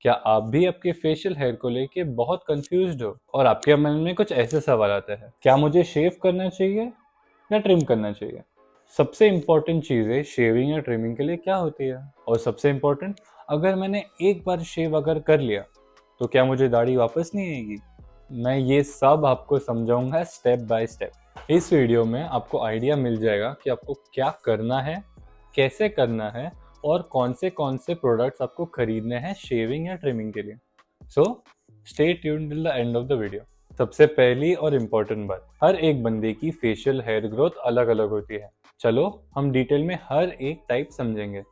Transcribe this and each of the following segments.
क्या आप भी आपके फेशियल हेयर को लेके बहुत कंफ्यूज्ड हो और आपके मन में कुछ ऐसे सवाल आते हैं, क्या मुझे शेव करना चाहिए या ट्रिम करना चाहिए? सबसे इम्पोर्टेंट चीज़ें शेविंग या ट्रिमिंग के लिए क्या होती है? और सबसे इम्पोर्टेंट, अगर मैंने एक बार शेव अगर कर लिया तो क्या मुझे दाढ़ी वापस नहीं आएगी? मैं ये सब आपको समझाऊंगा स्टेप बाय स्टेप। इस वीडियो में आपको आइडिया मिल जाएगा कि आपको क्या करना है, कैसे करना है और कौन से प्रोडक्ट्स आपको खरीदने हैं शेविंग या ट्रिमिंग के लिए। So stay tuned till the end of the video. सबसे पहली और इम्पोर्टेंट बात, हर एक बंदे की फेशियल हेयर ग्रोथ अलग अलग होती है। चलो हम डिटेल में हर एक टाइप समझेंगे।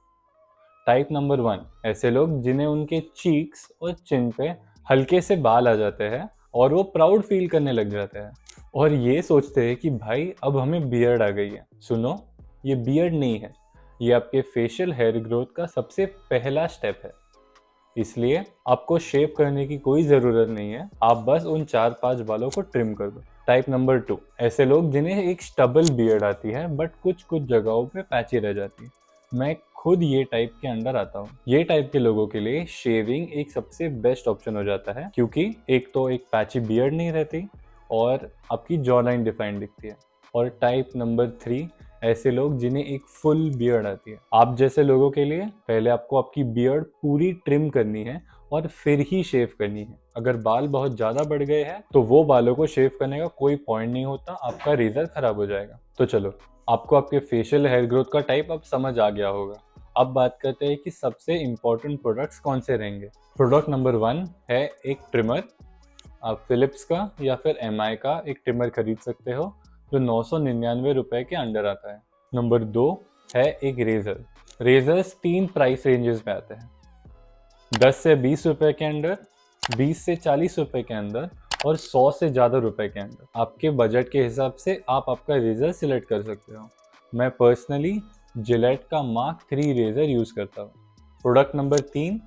टाइप नंबर 1, ऐसे लोग जिन्हें उनके चीक्स और चिन पे हल्के से बाल आ जाते हैं और वो प्राउड फील करने लग जाते हैं और ये सोचते हैं कि भाई अब हमें बियर्ड आ गई है। सुनो, ये बियर्ड नहीं है, ये आपके फेशियल हेयर ग्रोथ का सबसे पहला स्टेप है। इसलिए आपको शेव करने की कोई ज़रूरत नहीं है, आप बस उन 4-5 बालों को ट्रिम कर दो। टाइप नंबर 2, ऐसे लोग जिन्हें एक स्टबल बियर्ड आती है बट कुछ जगहों पे पैची रह जाती है। मैं खुद ये टाइप के अंडर आता हूँ। ये टाइप के लोगों के लिए शेविंग एक सबसे बेस्ट ऑप्शन हो जाता है, क्योंकि एक तो एक पैची बियर्ड नहीं रहती और आपकी जॉ लाइन डिफाइंड दिखती है। और टाइप नंबर 3, ऐसे लोग जिन्हें एक फुल बियर्ड आती है। आप जैसे लोगों के लिए पहले आपको आपकी बियर्ड पूरी ट्रिम करनी है और फिर ही शेव करनी है। अगर बाल बहुत ज़्यादा बढ़ गए हैं तो वो बालों को शेव करने का कोई पॉइंट नहीं होता, आपका रेजर खराब हो जाएगा। तो चलो, आपको आपके फेशियल हेयर ग्रोथ का टाइप अब समझ आ गया होगा। अब बात करते हैं कि सबसे इम्पोर्टेंट प्रोडक्ट्स कौन से रहेंगे। प्रोडक्ट नंबर 1 है एक ट्रिमर। आप फिलिप्स का या फिर MI का एक ट्रिमर खरीद सकते हो जो 999 रुपए के अंडर आता है। नंबर 2 है एक रेजर। रेजर्स 3 प्राइस रेंजेस में आते हैं, 10 से 20 रुपए के अंदर, 20 से 40 रुपए के अंदर और 100 से ज़्यादा रुपए के अंदर। आपके बजट के हिसाब से आप आपका रेजर सिलेक्ट कर सकते हो। मैं पर्सनली जिलेट का मार्क 3 रेजर यूज़ करता हूँ। Product number 3,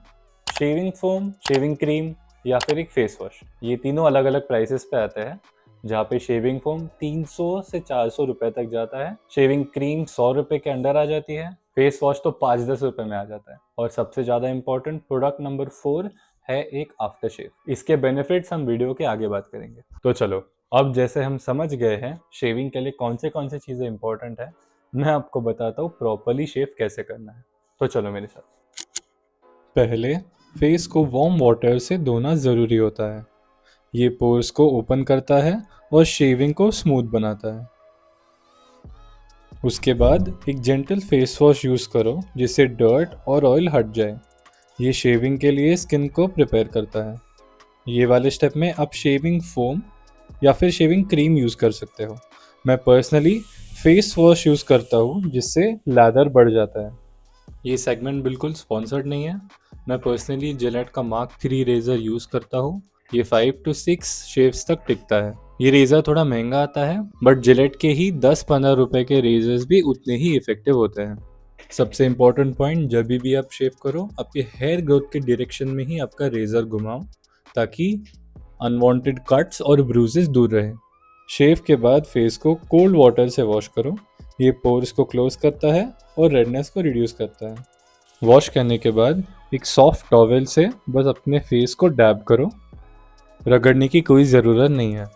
shaving foam, shaving cream या फिर एक फेस वॉश। ये तीनों अलग अलग प्राइसेस पे आते हैं, जहाँ पे शेविंग फोम 300 से 400 रुपए तक जाता है, शेविंग क्रीम 100 रुपए के अंडर आ जाती है, फेस वॉश तो 5-10 रुपए में आ जाता है। और सबसे ज़्यादा इंपॉर्टेंट प्रोडक्ट नंबर 4 है एक आफ्टर शेव। इसके बेनिफिट्स हम वीडियो के आगे बात करेंगे। तो चलो, अब जैसे हम समझ गए हैं शेविंग के लिए कौन से चीज़ें इंपॉर्टेंट है, मैं आपको बताता हूँ प्रॉपरली शेव कैसे करना है। तो चलो मेरे साथ। पहले फेस को वार्म वाटर से धोना ज़रूरी होता है। ये पोर्स को ओपन करता है और शेविंग को स्मूथ बनाता है। उसके बाद एक जेंटल फेस वॉश यूज़ करो जिससे डर्ट और ऑयल हट जाए। ये शेविंग के लिए स्किन को प्रिपेयर करता है। ये वाले स्टेप में आप शेविंग फोम या फिर शेविंग क्रीम यूज़ कर सकते हो। मैं पर्सनली फेस वॉश यूज़ करता हूँ जिससे लैदर बढ़ जाता है। ये सेगमेंट बिल्कुल स्पॉन्सर्ड नहीं है। मैं पर्सनली जिलेट का मार्क 3 रेज़र यूज़ करता हूँ। ये 5 to 6 शेव्स तक टिकता है। ये रेज़र थोड़ा महंगा आता है, बट जिलेट के ही 10-15 रुपए के रेजर्स भी उतने ही इफेक्टिव होते हैं। सबसे इम्पोर्टेंट पॉइंट, जब भी आप शेव करो आपके हेयर ग्रोथ के डायरेक्शन में ही आपका रेज़र घुमाओ, ताकि अनवांटेड कट्स और ब्रूजेस दूर रहे। शेव के बाद फेस को कोल्ड वाटर से वॉश करो। ये पोर्स को क्लोज करता है और रेडनेस को रिड्यूस करता है। वॉश करने के बाद एक सॉफ्ट टॉवेल से बस अपने फेस को डैब करो, रगड़ने की कोई ज़रूरत नहीं है।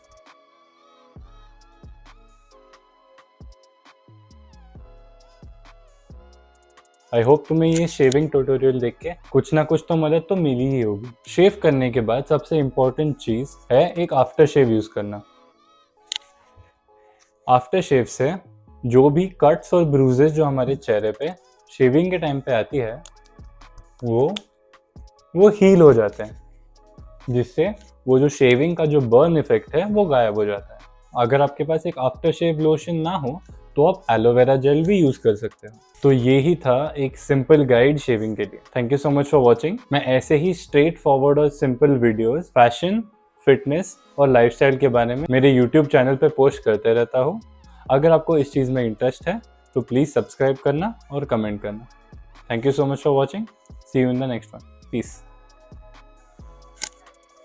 आई होप तुम्हें ये शेविंग ट्यूटोरियल देख के कुछ ना कुछ तो मदद तो मिली ही होगी। शेव करने के बाद सबसे इम्पोर्टेंट चीज़ है एक आफ्टर शेव यूज़ करना। आफ्टर शेव से जो भी कट्स और ब्रूजेस जो हमारे चेहरे पे शेविंग के टाइम पे आती है वो हील हो जाते हैं, जिससे वो जो शेविंग का जो बर्न इफेक्ट है वो गायब हो जाता है। अगर आपके पास एक आफ्टर शेव लोशन ना हो तो आप एलोवेरा जेल भी यूज़ कर सकते हो। तो ये ही था एक सिंपल गाइड शेविंग के लिए। Thank you so much for watching. मैं ऐसे ही स्ट्रेट फॉरवर्ड और सिंपल वीडियोस फैशन, फिटनेस और लाइफस्टाइल के बारे में मेरे यूट्यूब चैनल पे पोस्ट करते रहता हूँ। अगर आपको इस चीज़ में इंटरेस्ट है तो प्लीज़ सब्सक्राइब करना और कमेंट करना। Thank you so much for watching. See you in the next one. Piece.